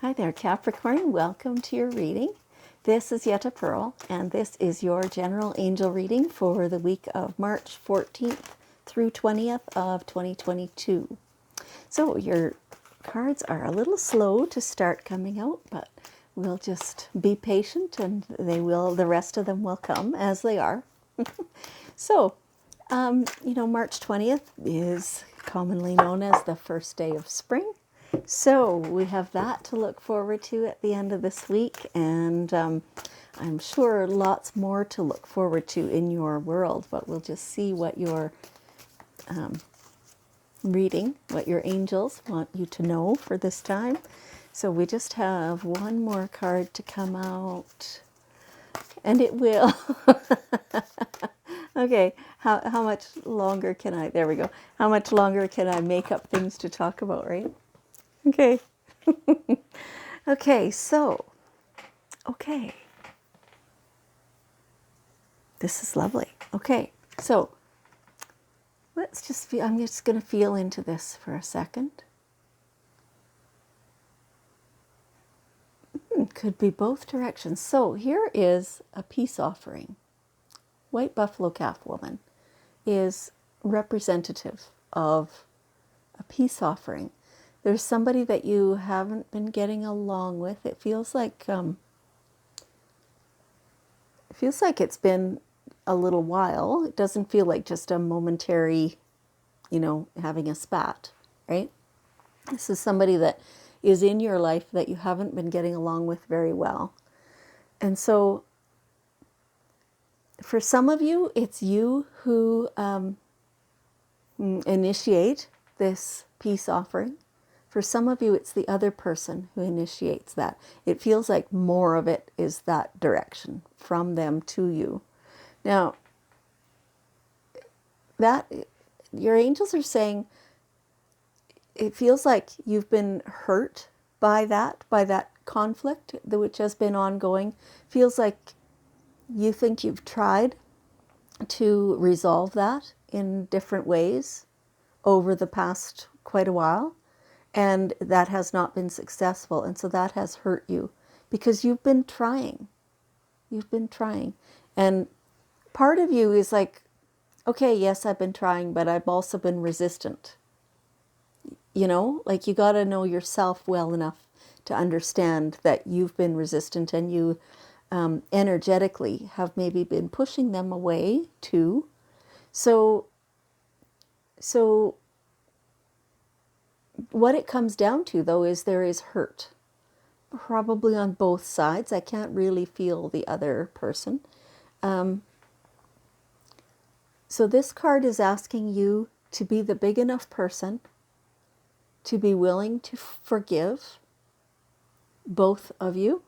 Hi there, Capricorn. Welcome to your reading. This is Yetta Pearl, and this is your general angel reading for the week of March 14th through 20th of 2022. So your cards are a little slow to start coming out, but we'll just be patient and the rest of them will come as they are. So, March 20th is commonly known as the first day of spring. So we have that to look forward to at the end of this week, and I'm sure lots more to look forward to in your world, but we'll just see what your reading, what your angels want you to know for this time. So we just have one more card to come out, and it will. Okay, how much longer can I, there we go. How much longer can I make up things to talk about, right? Okay. Okay, so, okay. This is lovely. Okay, so let's just feel, I'm just going to feel into this for a second. Could be both directions. So here is a peace offering. White buffalo calf woman is representative of a peace offering. There's somebody that you haven't been getting along with. It feels like it's been a little while. It doesn't feel like just a momentary, having a spat, right? This is somebody that is in your life that you haven't been getting along with very well. And so for some of you, it's you who initiate this peace offering. For some of you, it's the other person who initiates that. It feels like more of it is that direction from them to you. Now, that your angels are saying it feels like you've been hurt by that conflict which has been ongoing. Feels like you think you've tried to resolve that in different ways over the past quite a while, and that has not been successful, and so that has hurt you because you've been trying. And part of you is like, okay, yes, I've been trying, but I've also been resistant. Like you got to know yourself well enough to understand that you've been resistant, and you energetically have maybe been pushing them away too. So what it comes down to, though, is there is hurt, probably on both sides. I can't really feel the other person. So this card is asking you to be the big enough person to be willing to forgive both of you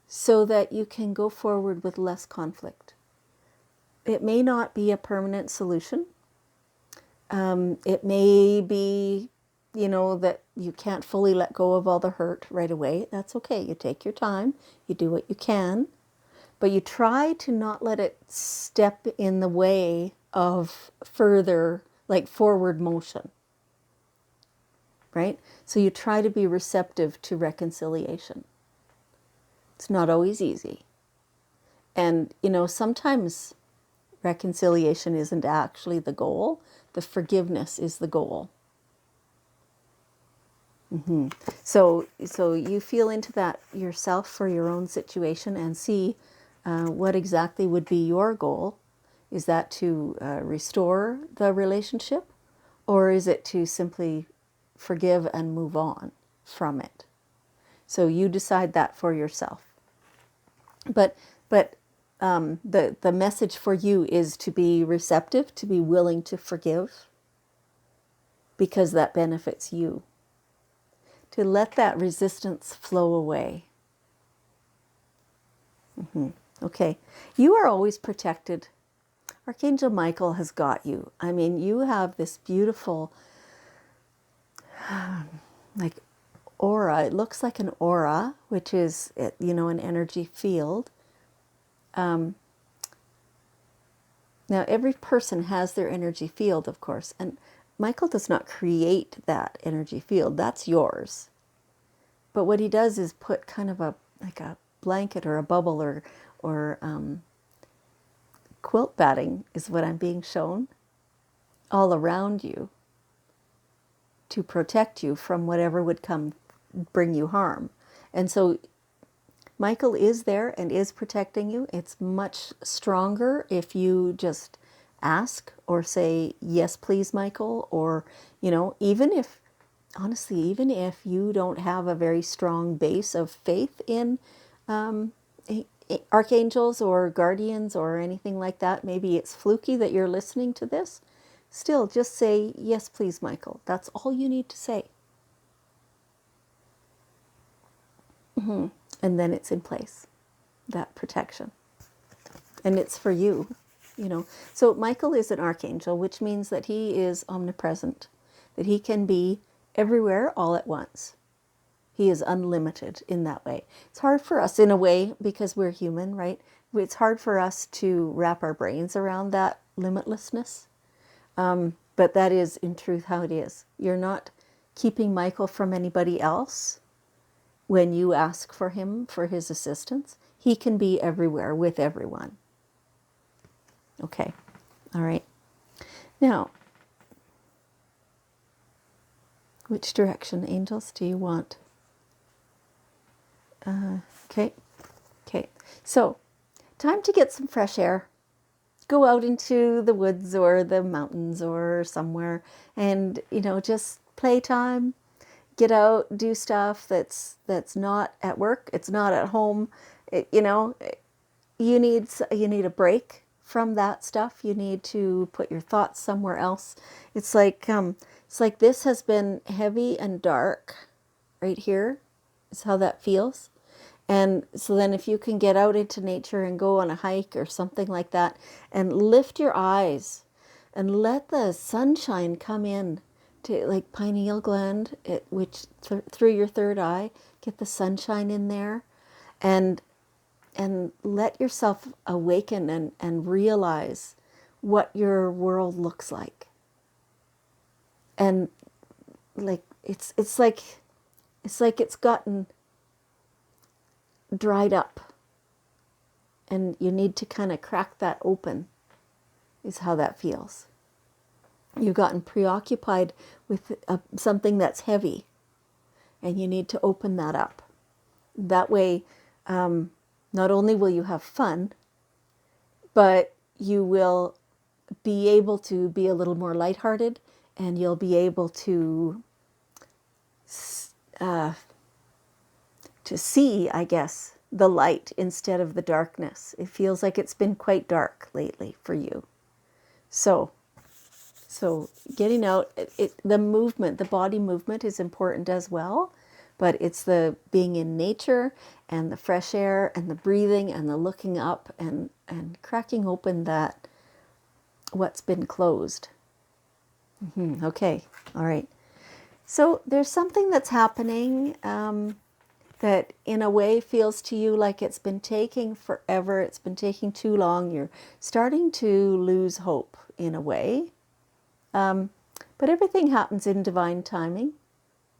so that you can go forward with less conflict. It may not be a permanent solution. It may be, that you can't fully let go of all the hurt right away. That's okay. You take your time. You do what you can. But you try to not let it step in the way of further, like forward motion. Right? So you try to be receptive to reconciliation. It's not always easy. And, sometimes reconciliation isn't actually the goal. The forgiveness is the goal. So you feel into that yourself for your own situation and see what exactly would be your goal. Is that to restore the relationship, or is it to simply forgive and move on from it? So you decide that for yourself. But the message for you is to be receptive, to be willing to forgive, because that benefits you. To let that resistance flow away. Okay, you are always protected. Archangel Michael has got you. I mean, you have this beautiful, like, aura. It looks like an aura, which is, an energy field. Now, every person has their energy field, of course, and Michael does not create that energy field. That's yours. but what he does is put kind of a like a blanket or a bubble or quilt batting is what I'm being shown all around you to protect you from whatever would come bring you harm. And so Michael is there and is protecting you. It's much stronger if you just ask or say, yes, please, Michael. Or, even if, honestly, even if you don't have a very strong base of faith in archangels or guardians or anything like that, maybe it's fluky that you're listening to this, still just say, yes, please, Michael. That's all you need to say. And then it's in place, that protection. And it's for you, So Michael is an archangel, which means that he is omnipresent, that he can be everywhere all at once. He is unlimited in that way. It's hard for us in a way because we're human, right? It's hard for us to wrap our brains around that limitlessness. But that is in truth how it is. You're not keeping Michael from anybody else when you ask for him for his assistance. He can be everywhere with everyone. Okay. All right. Now, which direction, angels, do you want? Okay. So, time to get some fresh air. Go out into the woods or the mountains or somewhere and, just playtime. Get out, do stuff that's not at work. It's not at home. You need a break from that stuff. You need to put your thoughts somewhere else. It's like this has been heavy and dark right here. Is how that feels. And so then if you can get out into nature and go on a hike or something like that and lift your eyes and let the sunshine come in to like pineal gland, which through your third eye, get the sunshine in there and let yourself awaken and realize what your world looks like. And like it's like it's gotten dried up and you need to kind of crack that open is how that feels. You've gotten preoccupied with something that's heavy and you need to open that up. That way, not only will you have fun, but you will be able to be a little more lighthearted and you'll be able to see, I guess, the light instead of the darkness. It feels like it's been quite dark lately for you. So getting out, the movement, the body movement is important as well, but it's the being in nature and the fresh air and the breathing and the looking up and cracking open that what's been closed. Okay, all right. So there's something that's happening that in a way feels to you like it's been taking forever, it's been taking too long. You're starting to lose hope in a way. But everything happens in divine timing.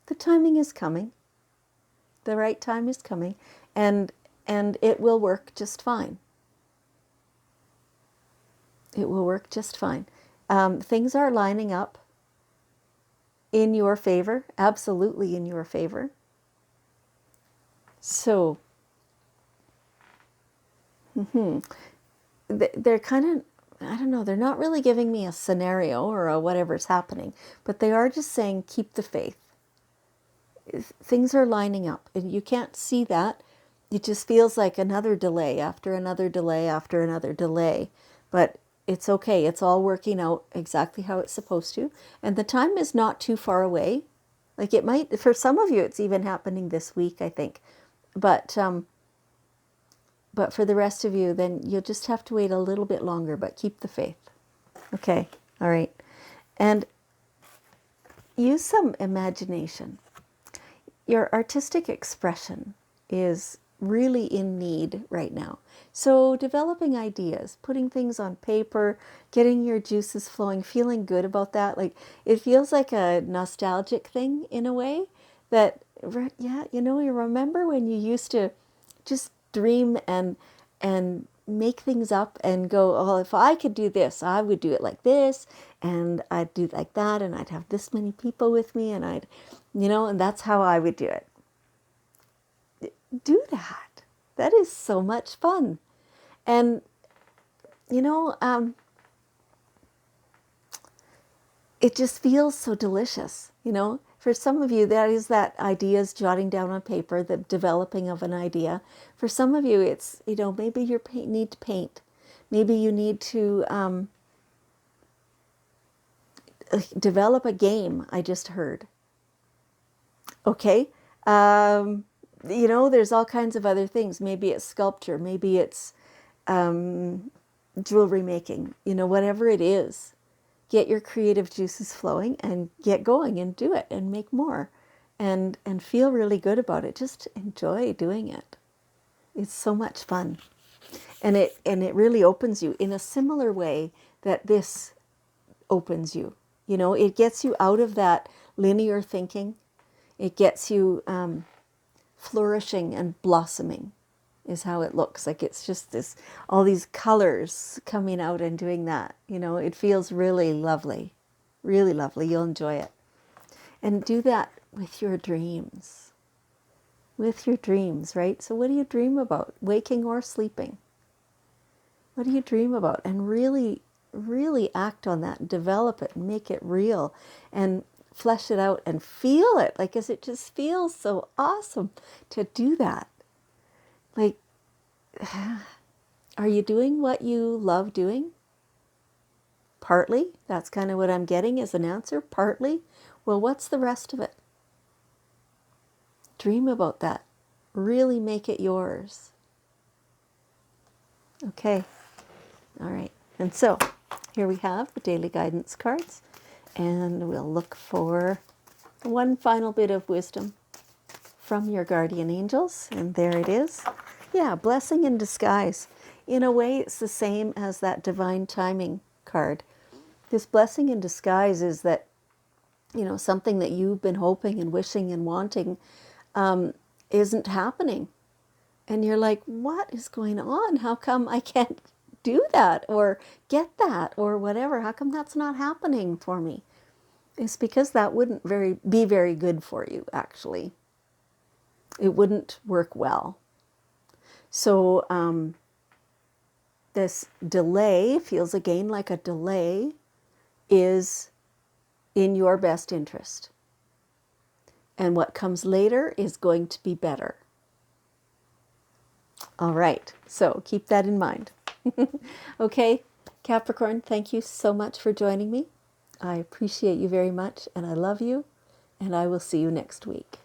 The timing is coming. The right time is coming. And it will work just fine. It will work just fine. Things are lining up in your favor, absolutely in your favor. So, they're kind of, I don't know, they're not really giving me a scenario or a whatever's happening, but they are just saying keep the faith. Things are lining up and you can't see that. It just feels like another delay after another delay after another delay, but it's okay. It's all working out exactly how it's supposed to. And the time is not too far away. Like it might, for some of you, it's even happening this week, I think. But for the rest of you, then you'll just have to wait a little bit longer, but keep the faith. Okay, all right. And use some imagination. Your artistic expression is really in need right now. So developing ideas, putting things on paper, getting your juices flowing, feeling good about that. Like it feels like a nostalgic thing in a way that Yeah, you remember when you used to just dream and make things up and go, oh, if I could do this, I would do it like this, and I'd do it like that, and I'd have this many people with me, and and that's how I would do it. Do that. That is so much fun. And, you know, it just feels so delicious, For some of you, that is that ideas jotting down on paper, the developing of an idea. For some of you, it's, maybe you need to paint. Maybe you need to develop a game, I just heard. Okay. There's all kinds of other things. Maybe it's sculpture. Maybe it's jewelry making, whatever it is. Get your creative juices flowing and get going and do it and make more and feel really good about it. Just enjoy doing it. It's so much fun. And it really opens you in a similar way that this opens you. It gets you out of that linear thinking. It gets you flourishing and blossoming is how it looks. Like it's just all these colors coming out and doing that. It feels really lovely, really lovely. You'll enjoy it. And do that with your dreams. With your dreams, right? So what do you dream about, waking or sleeping? What do you dream about? And really, really act on that, develop it, make it real, and flesh it out and feel it. Like, as it just feels so awesome to do that. Like, are you doing what you love doing? Partly. That's kind of what I'm getting as an answer. Partly. Well, what's the rest of it? Dream about that. Really make it yours. Okay. All right. And so here we have the daily guidance cards. And we'll look for one final bit of wisdom from your guardian angels. And there it is. Yeah, blessing in disguise. In a way, it's the same as that divine timing card. This blessing in disguise is that, something that you've been hoping and wishing and wanting isn't happening. And you're like, what is going on? How come I can't do that or get that or whatever? How come that's not happening for me? It's because that wouldn't be very good for you, actually. It wouldn't work well. So this delay feels again like a delay is in your best interest. And what comes later is going to be better. All right, so keep that in mind. Okay, Capricorn, thank you so much for joining me. I appreciate you very much, and I love you, and I will see you next week.